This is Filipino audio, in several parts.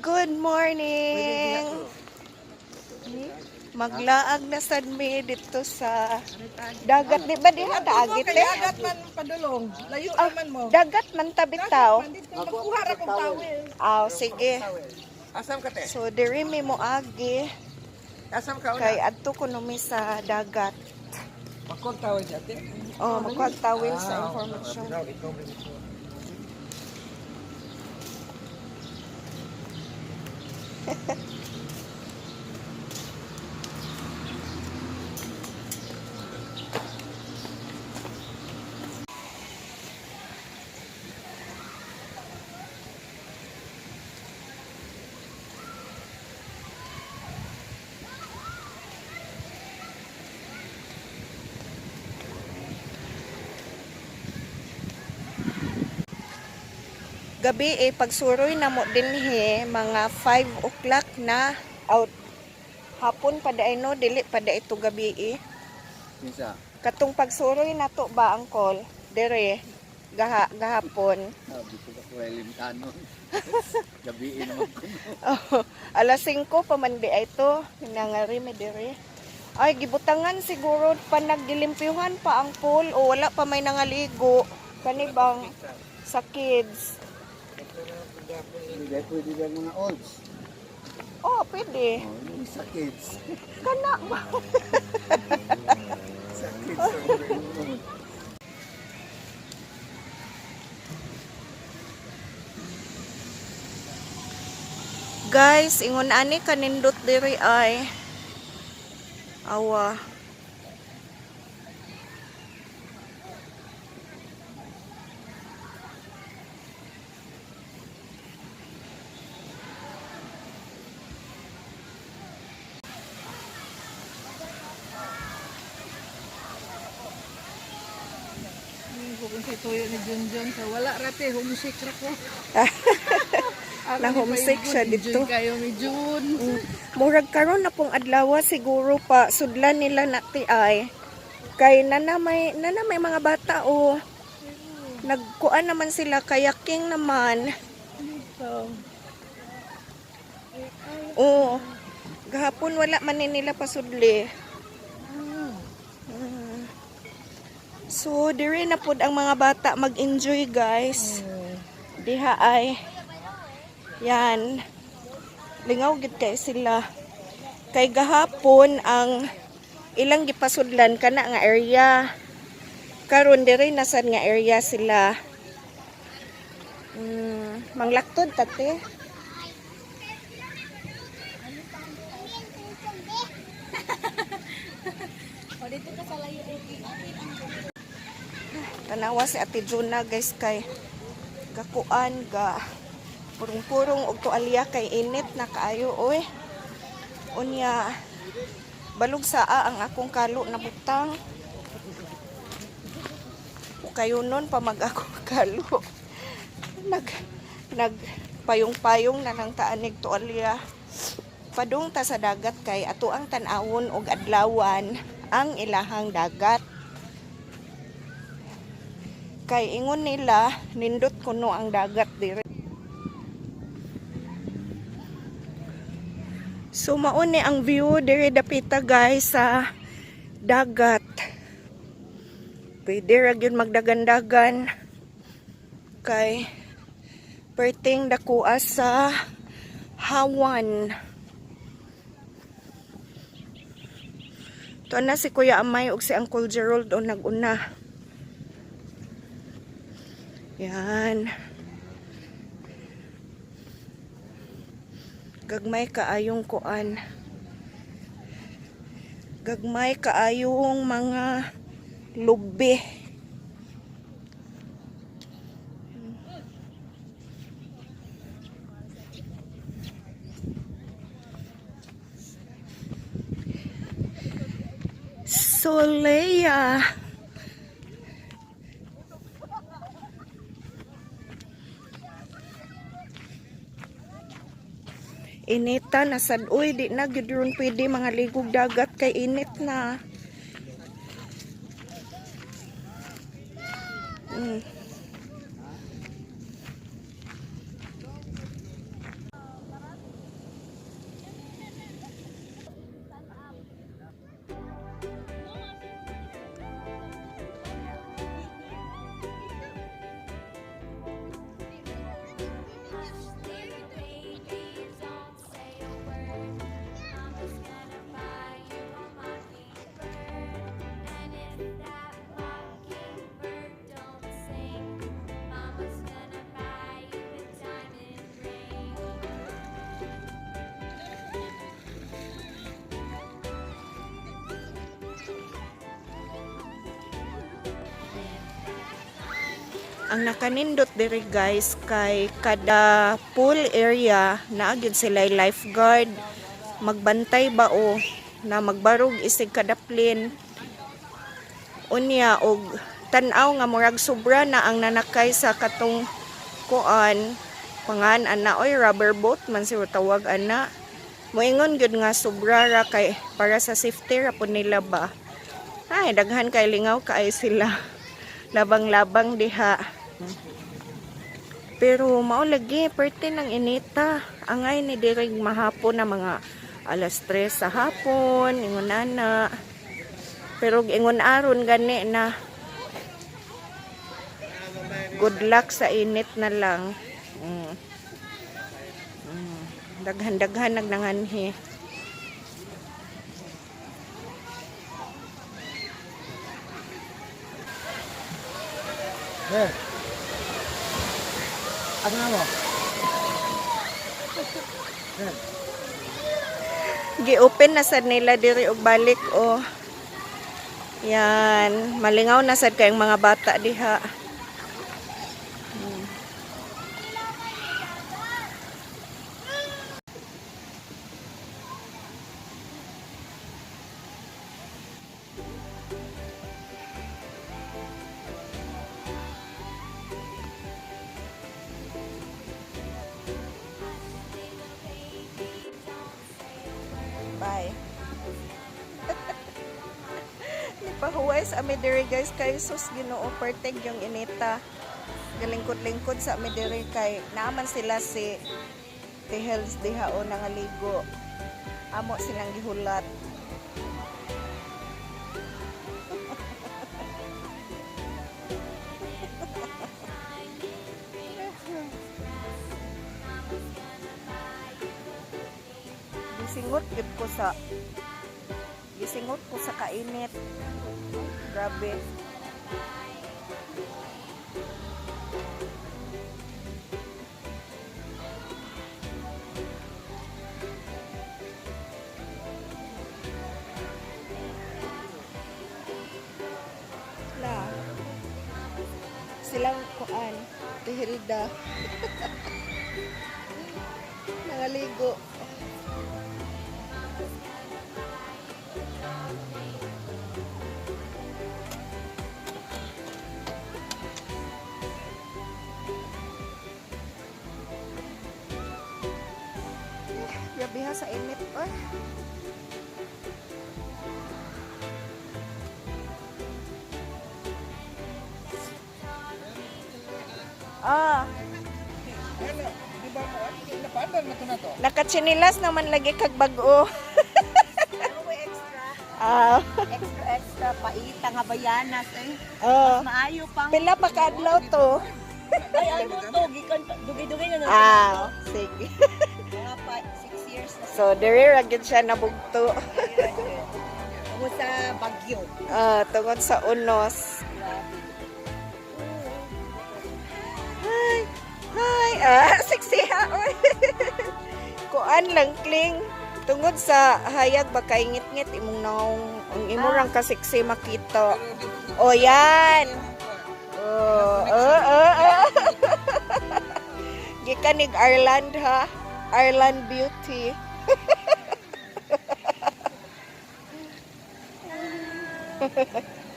Good morning! Maglaag na sad mi dito sa dagat. Di ba diha dagat eh? Dagat man padulong. Layo naman mo. Dagat man tabitaw. Magkuha ra kong tawel. Sige. Asam ka te? So diri mi mo agi Asam ka kay una? adto ko mi sa dagat. Magkong tawel siya te? Magkwagtawin sa information. Gabi pagsuroy na mo dinhi mga 5 o'clock na out. Hapon pa daay no, dili pa daay ito gabi Misa. Katong pagsuroy na to ba angkol? Dire gahapon. Sabi ko ba ko limtanon. Gabi naman ko. Alas 5 pa man di ay to. Nangari mi dire. Ay gibutangan siguro pa naggilimpyuhan pa ang pool o wala pa may nangaligo. Kani bang sa kids? Hindi pwede ba mga olds? Oh, pwede. Oh, sa kids. Kana ba? Sa kids. Guys, ingon ani kanindot diri ay awa. Kung si Toyo ni Junjun, so wala rate, homesick ra ko. Na homesick siya dito. Kayo ni Jun. Murag karon na pong adlaw siguro pa sudlan nila nati ay kay nanamay mga bata o nagkuan naman sila kayaking naman. Oo. Gahapon wala man nila pasudli. So, dire na pod ang mga bata mag-enjoy, guys. Diha ay yan. Lingaw gid kay sila. Kay gahapon ang ilang gipasudlan kana nga area. Karon dire nasad nga area sila. Manglaktod tate. Tanawa si Ate Juna guys kay gakuan ga purong-purong og tualya kay init na kaayo oy. Unya balog saa ang akong kalo na butang. Kayo nun pa mag akong kalo. Nag payong-payong na lang taanig tualya. Padung ta sa dagat kay ato ang tan-awon og adlawan ang ilahang dagat. Kay ingon nila nindot kuno ang dagat dire. So mao ni ang view dire dapita guys sa dagat. Pwede ra gyud magdagan-dagan kay perting dakuha sa Hawan. To na si Kuya Amay ug si Uncle Gerald o naguna. Yan. Gagmay kaayong kuan. Gagmay kaayong mga lubi. Solea. Inita na sad uy di na gyud ron pwede mga ligog dagat kay init na. Ang nakanindot diri guys kay kada pool area naa gyud sila lifeguard magbantay ba o na magbarog isig kada plane unya og tan-aw nga murag sobra na ang nanakay sa katong kuan pangan ana oy rubber boat man siya tawag ana moingon gyud nga sobra ra kay para sa safety ra pud nila ba ay daghan kay lingaw kay sila labang-labang diha. Pero mao lagi perte ng inita. Angay ni dirig mahapon na mga alas 3 sa hapon, ingon ana. Pero ingon aron gani na good luck sa init na lang. Daghan-daghan nagnanganhi. Ano mo? Gi-open na sad nila diri og balik o. Yan, malingaw na sad kayong mga bata diha. Bye. Pahuway sa amidiri guys kay sus Ginoo perteg yung inita galingkod-lingkod sa amidiri kay naaman sila si Tehels diha o nangaligo amo silang gihulat. Gisingot ko sa kainit. Grabe. Silang kuan, Tehilda. Nangaligo. Grabe sa init pa. Nakatsinilas naman lagi kag bag-o. Extra paita nga bayanas eh. Oh. Maayo pang Pila pa kadlaw to? ay ano to gikan dugi-dugi na Sige. mga 6 years na So, dere ra gyud siya nabugto. mo sa Bagyo. Tungod sa unos. Hi. Sexy ha. Oy. Kuan lang kling. Tungod sa hayag ba kaingit-ngit imong naong ang imong ka sexy makita. O yan. Gikanig Ireland ha. Ireland beauty.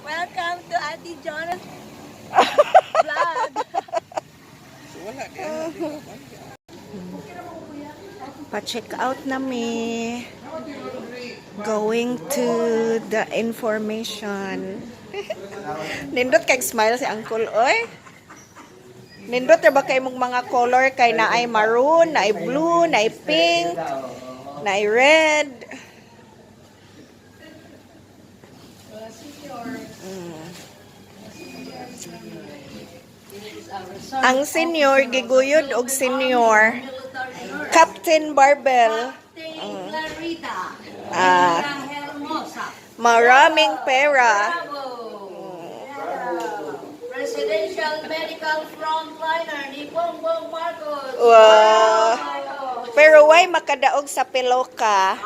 Welcome to Ate Jonas vlog. Pa-check out na mi. Going to the information. Nindot kay smile si Uncle oy. Nindot ra ba kay mong mga color kay na ay maroon, na ay blue, na ay pink, na ay red. Ang senior giguyod og senior Captain Barbell. Maraming pera. Presidential Medical Frontliner ni Bongbong Marcos. Wow. Pero why makadaog sa peloka?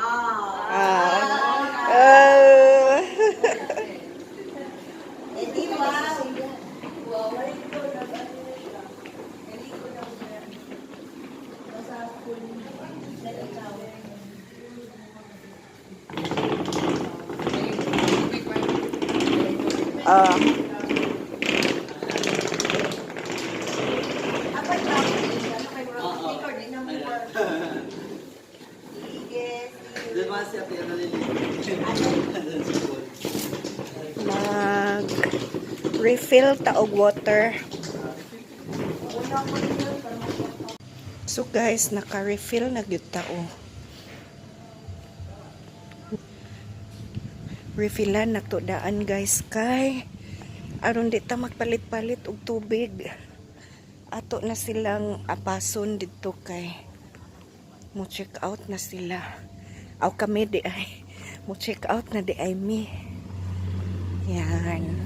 Ah. Mag-refill ta og water. So guys, naka-refill na gyud ta o. Refillan na to daan guys kay aron di ta magpalit-palit og tubig. Ato na silang apason dito kay mo check out na sila. Aw kami di ay mo check out na di ay mi. Yan.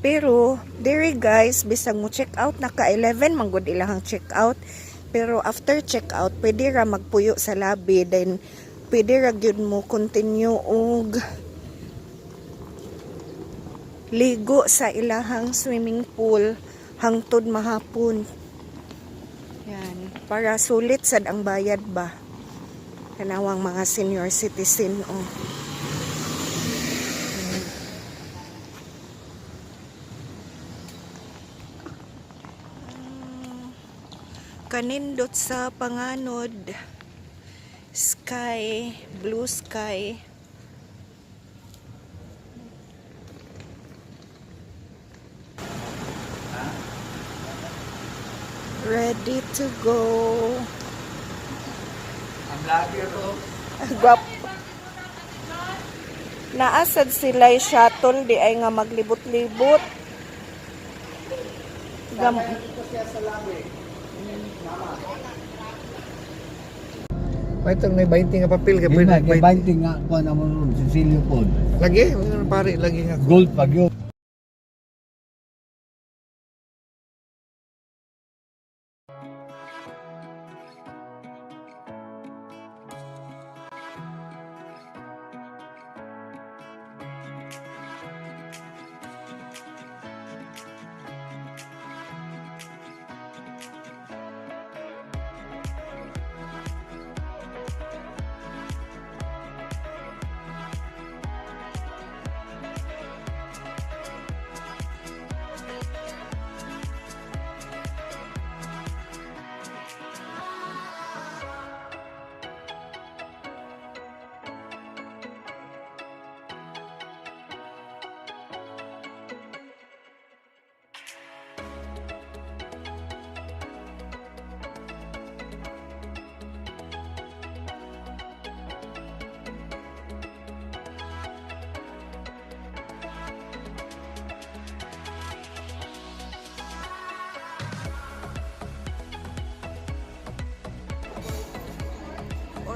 Pero diri guys bisag mo check out naka 11 manggod ilang check out. Pero after check out pwede ra magpuyo sa lobby then pwede ra gyud mo continue og ligo sa ilahang swimming pool hangtod mahapon. Yan, para sulit sad ang bayad ba. Kanawang mga senior citizen oh. Kanindot sa panganod. Sky, blue sky. Ready to go. Ang vlogger to. Gwap. Naasad sila shuttle di ay nga maglibot-libot. Gam May itong may 20 nga papel ka Gina, kay 20 nga ko na mo ron, Cecilio po. Lagi, pare lagi nga. Gold pag yun.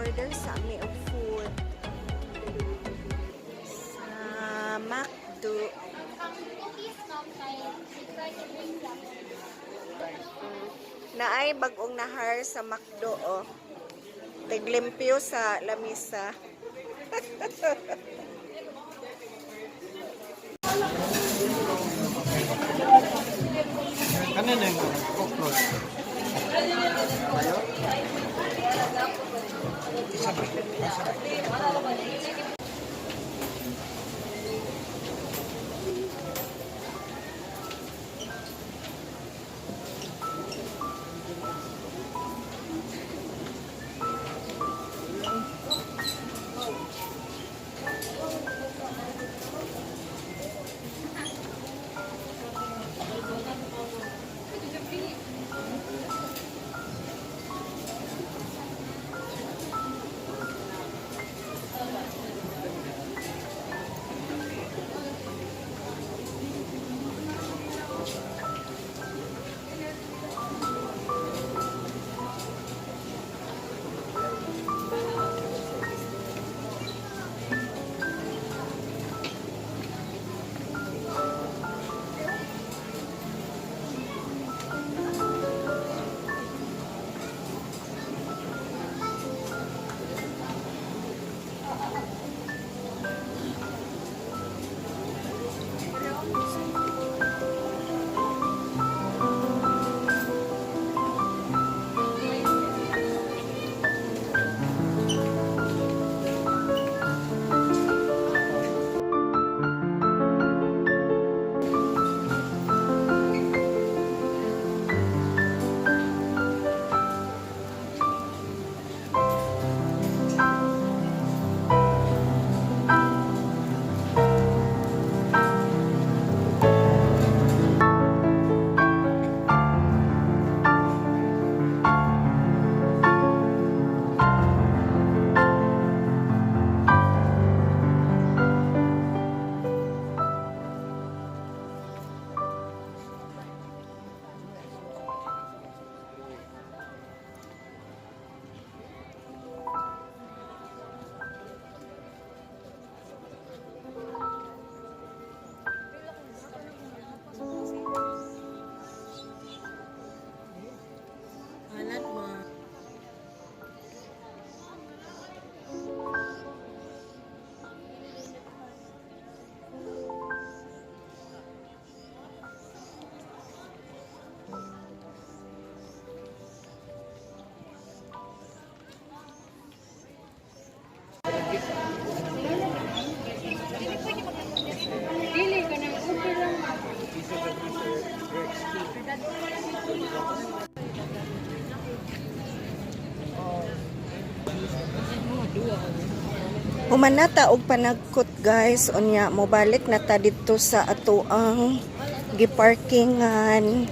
order sa amin og food sa McDo. Naay bagong nahar sa McDo oh. Tiglimpyo sa lamisa. Kanan na yung cockroach. Humanata og panagkot guys, unya mobalik na ta dito sa atoang giparkingan.